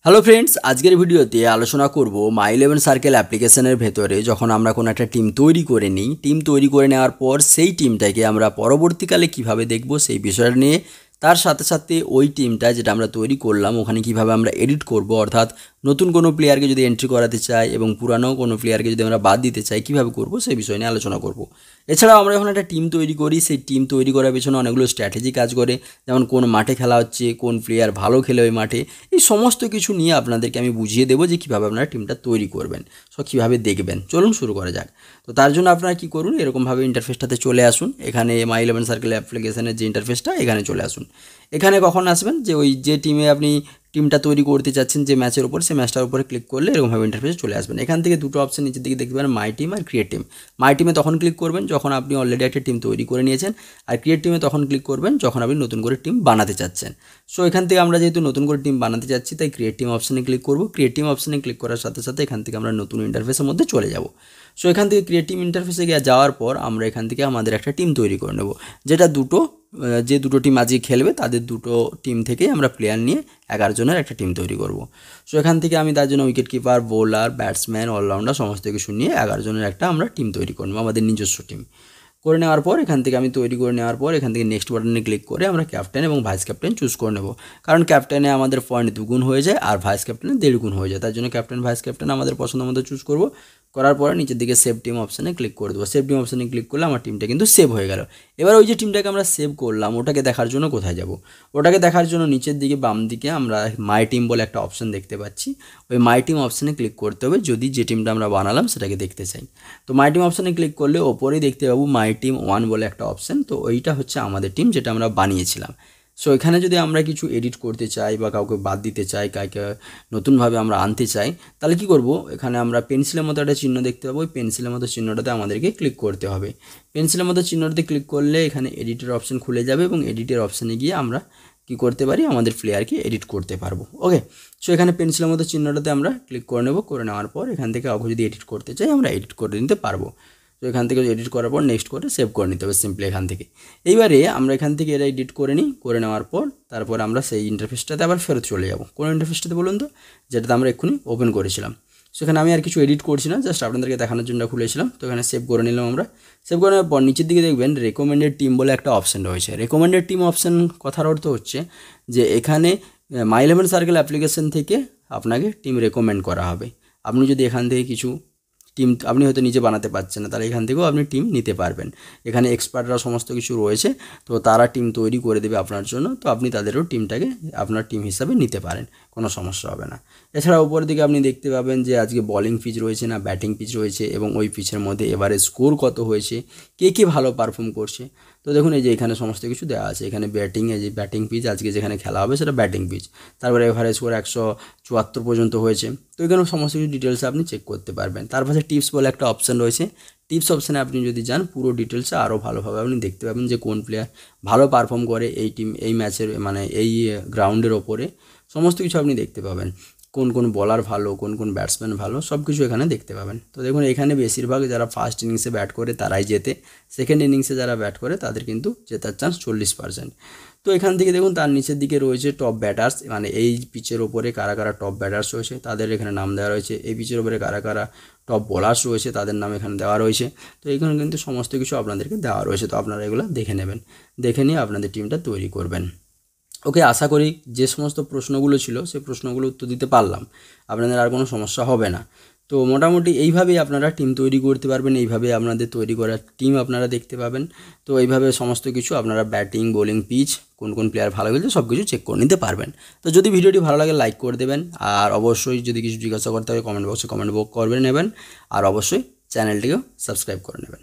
Hello friends, আজকের ভিডিওতে আলোচনা করব My11 সার্কেল অ্যাপ্লিকেশনের ভেতরে যখন আমরা কোনো একটা টিম তৈরি করে নিই, টিম তৈরি করে নেওয়ার পর সেই টিমটাকে আমরা পরবর্তীকালে কিভাবে দেখব সেই বিষয়টা নিয়ে। তার সাথে সাথে ওই টিমটা যেটা আমরা তৈরি করলাম ওখানে কিভাবে আমরা এডিট করব, অর্থাৎ নতুন কোনো প্লেয়ারকে যদি এন্ট্রি করাতে চাই এবং পুরানো কোনো প্লেয়ারকে যদি আমরা বাদ দিতে চাই কীভাবে করব সেই বিষয় নিয়ে আলোচনা করব। এছাড়াও আমরা যখন একটা টিম তৈরি করি সেই টিম তৈরি করার পেছনে অনেকগুলো স্ট্র্যাটেজি কাজ করে, যেমন কোন মাঠে খেলা হচ্ছে, কোন প্লেয়ার ভালো খেলে ওই মাঠে, এই সমস্ত কিছু নিয়ে আপনাদেরকে আমি বুঝিয়ে দেবো যে কীভাবে আপনারা টিমটা তৈরি করবেন, সো কীভাবে দেখবেন। চলুন শুরু করা যাক। তো তার জন্য আপনারা কী করুন, এরকমভাবে ইন্টারফেসটাতে চলে আসুন। এখানে My11 সার্কেল অ্যাপ্লিকেশনের যে ইন্টারফেসটা এখানে চলে আসুন। এখানে কখন আসবেন, যে ওই যে টিমে আপনি টিমটা তৈরি করতে চাচ্ছেন যে ম্যাচের উপর, সেই ম্যাচটার উপরে ক্লিক করলে এরকমভাবে ইন্টারফেসে চলে আসবেন। এখান থেকে দুটো অপশন নিচের দিকে দেখতে পাবেন, মাই টিম আর ক্রিয়েট টিম। মাই টিমে তখন ক্লিক করবেন যখন আপনি অলরেডি একটা টিম তৈরি করে নিয়েছেন, আর ক্রিয়েট টিমে তখন ক্লিক করবেন যখন আপনি নতুন করে টিম বানাতে চাচ্ছেন। সো এখান থেকে আমরা যেহেতু নতুন করে টিম বানাতে চাচ্ছি তাই ক্রিয়েট টিম অপশানে ক্লিক করব। ক্রিয়েট টিম অপশানে ক্লিক করার সাথে সাথে এখান থেকে আমরা নতুন ইন্টারফেসের মধ্যে চলে যাব। সো এখান থেকে ক্রিয়েট টিম ইন্টারফেসে যাওয়ার পর আমরা এখান থেকে আমাদের একটা টিম তৈরি করে নেব, যেটা যে দুটো টিম আজকে খেলবে তাদের দুটো টিম থেকেই আমরা প্লেয়ার নিয়ে 11 জনের একটা টিম তৈরি করব। সো এখান থেকে আমি তার জন্য wicket keeper, bowler, batsman, allrounder সমস্ত কিছু নিয়ে 11 জনের একটা আমরা টিম তৈরি করব, আমাদের নিজস্ব টিম করে নেওয়ার পর এখান থেকে আমি তৈরি করে নেওয়ার পর এখান থেকে নেক্সট বাটনে ক্লিক করে আমরা ক্যাপ্টেন এবং ভাইস ক্যাপ্টেন চুজ করে নেব। কারণ ক্যাপ্টেনে আমাদের পয়েন্ট 2 গুণ হয়ে যায় আর ভাইস ক্যাপ্টেনে 1.5 গুণ হয়ে যায়, তার জন্য ক্যাপ্টেন ভাইস ক্যাপ্টেন আমাদের পছন্দ মতো চুজ করব। করার পরে নিচের দিকে সেভ টিম অপশানে ক্লিক করে দেবো। সেভ টিম অপশানে ক্লিক করলে আমার টিমটা কিন্তু সেভ হয়ে গেল। এবার ওই যে টিমটাকে আমরা সেভ করলাম ওটাকে দেখার জন্য কোথায় যাব, ওটাকে দেখার জন্য নিচের দিকে বাম দিকে আমরা মাই টিম বলে একটা অপশান দেখতে পাচ্ছি, ওই মাই টিম অপশানে ক্লিক করতে হবে যদি যে টিমটা আমরা বানালাম সেটাকে দেখতে চাই। তো মাই টিম অপশানে ক্লিক করলে ওপরেই দেখতে পাবো মাই টিম 1 বলে একটা অপশান, তো ওইটা হচ্ছে আমাদের টিম যেটা আমরা বানিয়েছিলাম। সো এখানে যদি আমরা কিছু এডিট করতে চাই বা কাউকে বাদ দিতে চাই, কাউকে নতুনভাবে আমরা আনতে চাই, তাহলে কি করব, এখানে আমরা পেন্সিলের মতো একটা চিহ্ন দেখতে পাবো, ওই পেন্সিলের মতো চিহ্নটাতে আমাদেরকে ক্লিক করতে হবে। পেন্সিলের মতো চিহ্নটাতে ক্লিক করলে এখানে এডিটের অপশান খুলে যাবে এবং এডিটের অপশানে গিয়ে আমরা কি করতে পারি, আমাদের প্লেয়ারকে এডিট করতে পারবো। ওকে, সো এখানে পেন্সিলের মতো চিহ্নটাতে আমরা ক্লিক করে নেব। করে নেওয়ার পর এখান থেকে কাউকে যদি এডিট করতে চাই আমরা এডিট করে নিতে পারবো। তো এখান থেকে এডিট করার পর নেক্সট করে সেভ করে নিতে হবে সিম্পলি এখান থেকে। এইবারে আমরা এখান থেকে এটা এডিট করে নিই, করে নেওয়ার পর তারপর আমরা সেই ইন্টারফেসটাতে আবার ফেরত চলে যাব। কোন ইন্টারফেসটাতে বলুন তো, যেটাতে আমরা এক্ষুনি ওপেন করেছিলাম। সেখানে আমি আর কিছু এডিট করছি না, জাস্ট আপনাদেরকে দেখানোর জন্য খুলেছিলাম। তো এখানে সেভ করে নিলাম আমরা। সেভ করে নেওয়ার পর নিচের দিকে দেখবেন রেকমেন্ডেড টিম বলে একটা অপশান রয়েছে। রেকমেন্ডেড টিম অপশান কথার অর্থ হচ্ছে যে এখানে My11 সার্কেল অ্যাপ্লিকেশন থেকে আপনাকে টিম রেকমেন্ড করা হবে। আপনি যদি এখান থেকে কিছু টিম আপনি হয়তো নিজে বানাতে পারছেন না, তাহলে এখান থেকেও আপনি টিম নিতে পারবেন। এখানে এক্সপার্টরা সমস্ত কিছু রয়েছে, তো তারা টিম তৈরি করে দেবে আপনার জন্য, তো আপনি তাদেরও টিমটাকে আপনার টিম হিসাবে নিতে পারেন, কোনো সমস্যা হবে না। এছাড়া উপরের দিকে আপনি দেখতে পাবেন যে আজকে বলিং পিচ রয়েছে না ব্যাটিং পিচ রয়েছে এবং ওই পিচের মধ্যে এবারে স্কোর কত হয়েছে, কে কে ভালো পারফর্ম করছে। তো দেখুন এই যে এখানে সমস্ত কিছু দেওয়া আছে। এখানে এই যে ব্যাটিং পিচ আজকে যেখানে খেলা হবে সেটা ব্যাটিং পিচ, তারপরে এভারেজ স্কোর 174 পর্যন্ত হয়েছে। তো এখানে সমস্ত কিছু ডিটেলস আপনি চেক করতে পারবেন। তার পাশে টিপস বলে একটা অপশান রয়েছে। টিপস অপশানে আপনি যদি যান পুরো ডিটেলসে আরও ভালোভাবে আপনি দেখতে পাবেন যে কোন প্লেয়ার ভালো পারফর্ম করে এই টিম এই ম্যাচের মানে এই গ্রাউন্ডের ওপরে, সমস্ত কিছু আপনি দেখতে পাবেন। কোন কোন বলার ভালো, কোন কোন ব্যাটসম্যান ভালো, সব কিছু এখানে দেখতে পাবেন। তো দেখুন এখানে বেশিরভাগ যারা ফার্স্ট ইনিংসে ব্যাট করে তারাই জেতে, সেকেন্ড ইনিংসে যারা ব্যাট করে তাদের কিন্তু জেতার চান্স 40%। তো এখান থেকে দেখুন তার নিচের দিকে রয়েছে টপ ব্যাটার্স, মানে এই পিচের ওপরে কারা কারা টপ ব্যাটার্স রয়েছে তাদের এখানে নাম দেওয়া রয়েছে। এই পিচের ওপরে কারা কারা টপ বোলার্স রয়েছে তাদের নাম এখানে দেওয়া রয়েছে। তো এখানে কিন্তু সমস্ত কিছু আপনাদেরকে দেওয়া রয়েছে, তো আপনারা এগুলো দেখে নেবেন, দেখে নিয়ে আপনাদের টিমটা তৈরি করবেন। ওকে, আশা করি যে সমস্ত প্রশ্নগুলো ছিল সেই প্রশ্নগুলো উত্তর দিতে পারলাম, আপনাদের আর কোনো সমস্যা হবে না। তো মোটামুটি এইভাবেই আপনারা টিম তৈরি করতে পারবেন, এইভাবে আপনাদের তৈরি করা টিম আপনারা দেখতে পাবেন। তো এইভাবে সমস্ত কিছু আপনারা ব্যাটিং, বোলিং, পিচ, কোন কোন প্লেয়ার ভালো খেলছে সব কিছু চেক করে নিতে পারবেন। তো যদি ভিডিওটি ভালো লাগে লাইক করে দেবেন, আর অবশ্যই যদি কিছু জিজ্ঞাসা করতে হয় কমেন্ট বক্সে কমেন্ট করবেন নেবেন, আর অবশ্যই চ্যানেলটিকেও সাবস্ক্রাইব করে নেবেন।